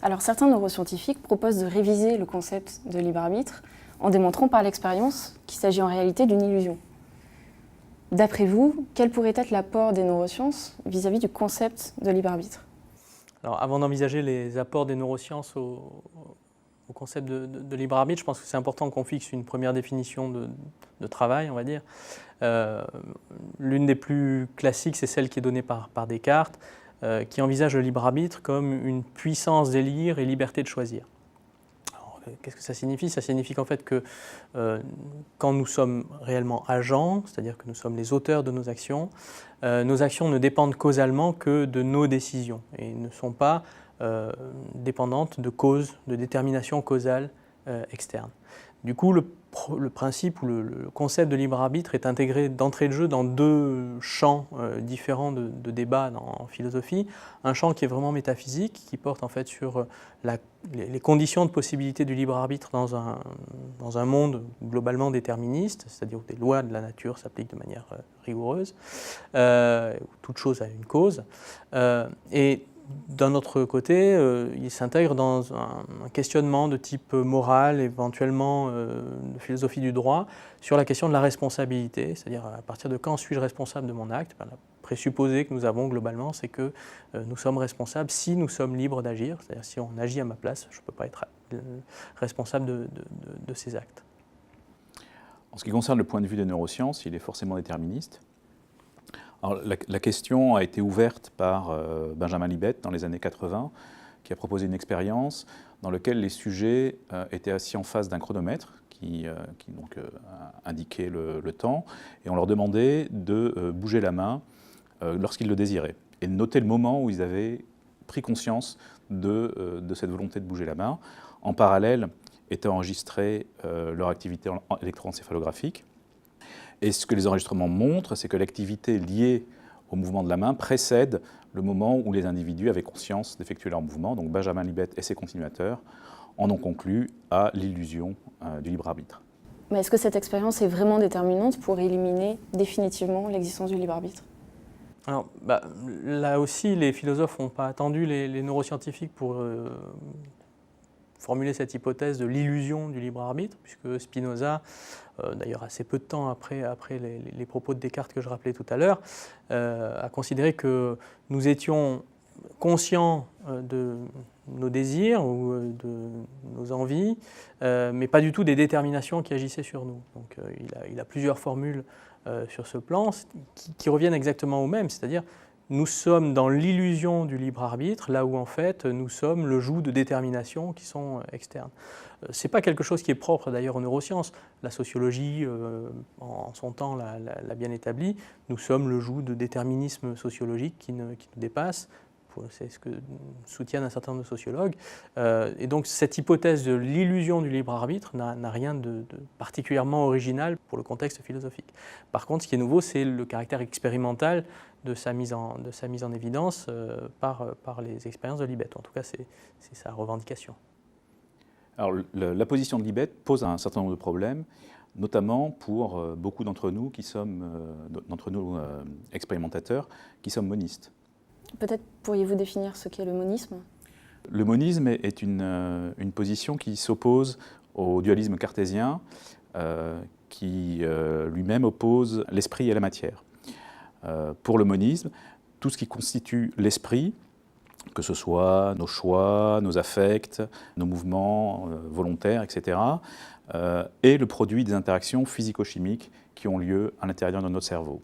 Alors certains neuroscientifiques proposent de réviser le concept de libre arbitre en démontrant par l'expérience qu'il s'agit en réalité d'une illusion. D'après vous, quel pourrait être l'apport des neurosciences vis-à-vis du concept de libre arbitre? Alors, avant d'envisager les apports des neurosciences au concept de libre arbitre, je pense que c'est important qu'on fixe une première définition de travail, on va dire. L'une des plus classiques, c'est celle qui est donnée par Descartes, qui envisage le libre arbitre comme une puissance d'élire et liberté de choisir. Qu'est-ce que ça signifie? Ça signifie qu'en fait que quand nous sommes réellement agents, c'est-à-dire que nous sommes les auteurs de nos actions ne dépendent causalement que de nos décisions et ne sont pas dépendantes de causes, de déterminations causales externes. Du coup, le principe ou le concept de libre arbitre est intégré d'entrée de jeu dans deux champs différents de débat en philosophie. Un champ qui est vraiment métaphysique, qui porte en fait sur les conditions de possibilité du libre arbitre dans un monde globalement déterministe, c'est-à-dire où des lois de la nature s'appliquent de manière rigoureuse, où toute chose a une cause. Et d'un autre côté, il s'intègre dans un questionnement de type moral, éventuellement de philosophie du droit, sur la question de la responsabilité, c'est-à-dire à partir de quand suis-je responsable de mon acte? La présupposée que nous avons globalement, c'est que nous sommes responsables si nous sommes libres d'agir, c'est-à-dire si on agit à ma place, je ne peux pas être responsable de ces actes. En ce qui concerne le point de vue des neurosciences, il est forcément déterministe. Alors, la question a été ouverte par Benjamin Libet dans les années 80, qui a proposé une expérience dans laquelle les sujets étaient assis en face d'un chronomètre qui donc, indiquait le temps, et on leur demandait de bouger la main lorsqu'ils le désiraient, et de noter le moment où ils avaient pris conscience de cette volonté de bouger la main. En parallèle était enregistrée leur activité électroencéphalographique. Et ce que les enregistrements montrent, c'est que l'activité liée au mouvement de la main précède le moment où les individus avaient conscience d'effectuer leur mouvement. Donc Benjamin Libet et ses continuateurs en ont conclu à l'illusion du libre arbitre. Mais est-ce que cette expérience est vraiment déterminante pour éliminer définitivement l'existence du libre arbitre? Alors, là aussi, les philosophes n'ont pas attendu les neuroscientifiques pour formuler cette hypothèse de l'illusion du libre arbitre, puisque Spinoza, d'ailleurs assez peu de temps après les propos de Descartes que je rappelais tout à l'heure, a considéré que nous étions conscients de nos désirs ou de nos envies, mais pas du tout des déterminations qui agissaient sur nous. Donc il a plusieurs formules sur ce plan qui reviennent exactement au même, c'est-à-dire nous sommes dans l'illusion du libre arbitre, là où en fait nous sommes le joug de déterminations qui sont externes. Ce n'est pas quelque chose qui est propre d'ailleurs aux neurosciences. La sociologie, en son temps, l'a bien établi. Nous sommes le joug de déterminisme sociologique qui nous dépasse. C'est ce que soutiennent un certain nombre de sociologues. Et donc cette hypothèse de l'illusion du libre arbitre n'a rien de particulièrement original pour le contexte philosophique. Par contre, ce qui est nouveau, c'est le caractère expérimental de sa mise en évidence par les expériences de Libet. En tout cas, c'est sa revendication. Alors, la position de Libet pose un certain nombre de problèmes, notamment pour beaucoup d'entre nous expérimentateurs, qui sommes monistes. Peut-être pourriez-vous définir ce qu'est le monisme? Le monisme est une position qui s'oppose au dualisme cartésien, qui lui-même oppose l'esprit et la matière. Pour le monisme, tout ce qui constitue l'esprit, que ce soit nos choix, nos affects, nos mouvements volontaires, etc., est le produit des interactions physico-chimiques qui ont lieu à l'intérieur de notre cerveau.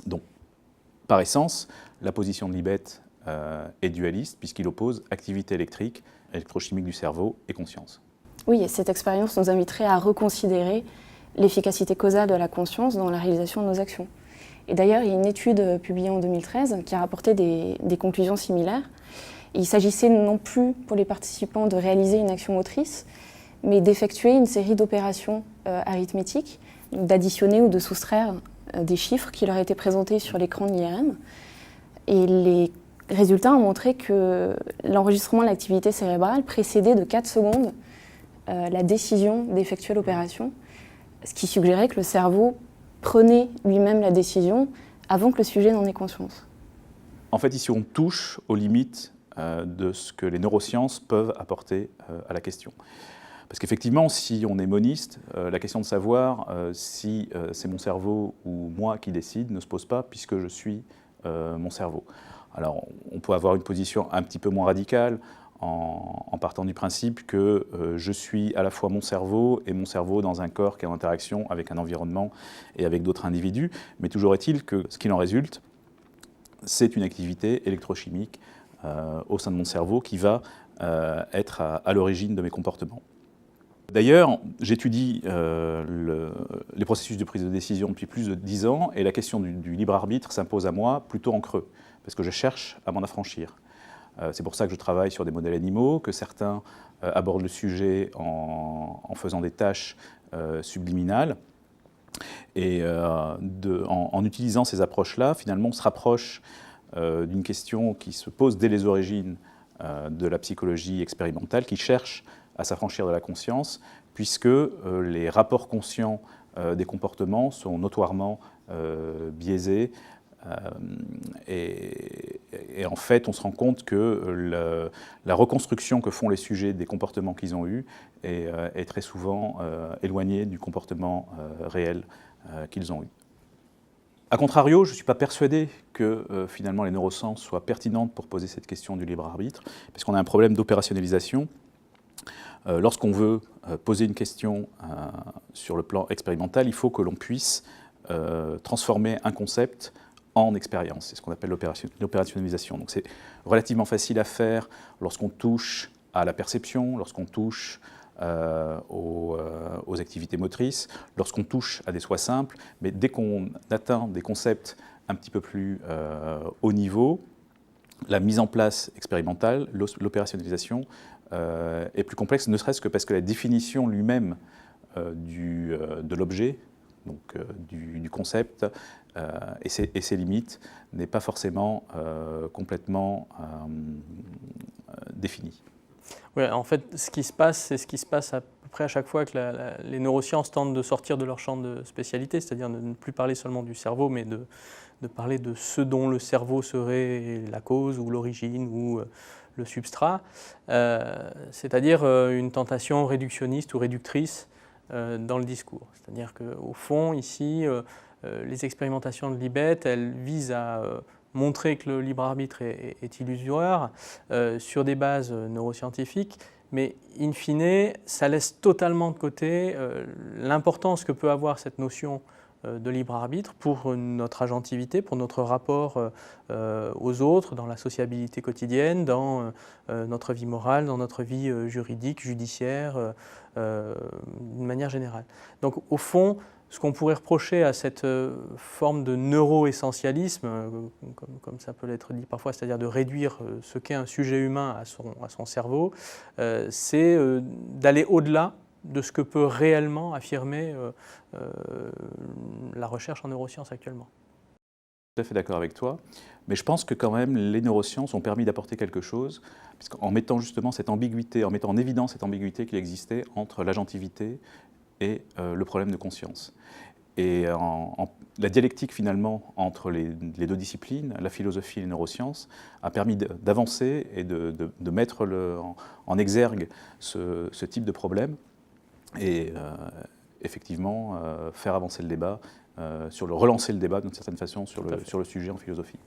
Donc, par essence, la position de Libet est dualiste puisqu'il oppose activité électrique, électrochimique du cerveau et conscience. Oui, et cette expérience nous inviterait à reconsidérer l'efficacité causale de la conscience dans la réalisation de nos actions. Et d'ailleurs, il y a une étude publiée en 2013 qui a rapporté des conclusions similaires. Et il s'agissait non plus pour les participants de réaliser une action motrice, mais d'effectuer une série d'opérations arithmétiques, d'additionner ou de soustraire des chiffres qui leur étaient présentés sur l'écran de l'IRM. Et les résultats ont montré que l'enregistrement de l'activité cérébrale précédait de 4 secondes la décision d'effectuer l'opération, ce qui suggérait que le cerveau prenait lui-même la décision avant que le sujet n'en ait conscience. En fait, ici, on touche aux limites de ce que les neurosciences peuvent apporter à la question. Parce qu'effectivement, si on est moniste, la question de savoir si c'est mon cerveau ou moi qui décide ne se pose pas puisque je suis mon cerveau. Alors, on peut avoir une position un petit peu moins radicale en partant du principe que je suis à la fois mon cerveau et mon cerveau dans un corps qui est en interaction avec un environnement et avec d'autres individus. Mais toujours est-il que ce qu'il en résulte, c'est une activité électrochimique au sein de mon cerveau qui va être à l'origine de mes comportements. D'ailleurs, j'étudie les processus de prise de décision depuis plus de 10 ans et la question du libre arbitre s'impose à moi plutôt en creux, parce que je cherche à m'en affranchir. C'est pour ça que je travaille sur des modèles animaux, que certains abordent le sujet en faisant des tâches subliminales. Et en utilisant ces approches-là, finalement, on se rapproche d'une question qui se pose dès les origines de la psychologie expérimentale, qui cherche à s'affranchir de la conscience, puisque les rapports conscients des comportements sont notoirement biaisés. Et en fait, on se rend compte que la reconstruction que font les sujets des comportements qu'ils ont eus est très souvent éloignée du comportement réel qu'ils ont eu. A contrario, je ne suis pas persuadé que finalement les neurosciences soient pertinentes pour poser cette question du libre arbitre, puisqu'on a un problème d'opérationnalisation. Lorsqu'on veut poser une question sur le plan expérimental, il faut que l'on puisse transformer un concept en expérience. C'est ce qu'on appelle l'opérationnalisation. Donc c'est relativement facile à faire lorsqu'on touche à la perception, lorsqu'on touche aux activités motrices, lorsqu'on touche à des choix simples, mais dès qu'on atteint des concepts un petit peu plus haut niveau, la mise en place expérimentale, l'opérationnalisation est plus complexe, ne serait-ce que parce que la définition lui-même de l'objet, donc du concept et ses limites, n'est pas forcément complètement définie. Oui, en fait, ce qui se passe, c'est ce qui se passe à peu près à chaque fois que les neurosciences tentent de sortir de leur champ de spécialité, c'est-à-dire de ne plus parler seulement du cerveau, mais de parler de ce dont le cerveau serait la cause ou l'origine ou le substrat, c'est-à-dire une tentation réductionniste ou réductrice dans le discours. C'est-à-dire qu'au fond, ici, les expérimentations de Libet, elles visent à montrer que le libre arbitre est illusoire sur des bases neuroscientifiques, mais in fine, ça laisse totalement de côté l'importance que peut avoir cette notion de libre arbitre pour notre agentivité, pour notre rapport aux autres, dans la sociabilité quotidienne, dans notre vie morale, dans notre vie juridique, judiciaire, d'une manière générale. Donc au fond, ce qu'on pourrait reprocher à cette forme de neuro-essentialisme, comme ça peut l'être dit parfois, c'est-à-dire de réduire ce qu'est un sujet humain à son cerveau, c'est d'aller au-delà de ce que peut réellement affirmer la recherche en neurosciences actuellement. Tout à fait d'accord avec toi, mais je pense que quand même les neurosciences ont permis d'apporter quelque chose, puisqu'en mettant justement cette ambiguïté, en mettant en évidence cette ambiguïté qui existait entre l'agentivité et le problème de conscience. Et la dialectique finalement entre les deux disciplines, la philosophie et les neurosciences, a permis d'avancer et de mettre en exergue ce type de problème et effectivement faire avancer le débat, relancer le débat d'une certaine façon sur le sujet en philosophie.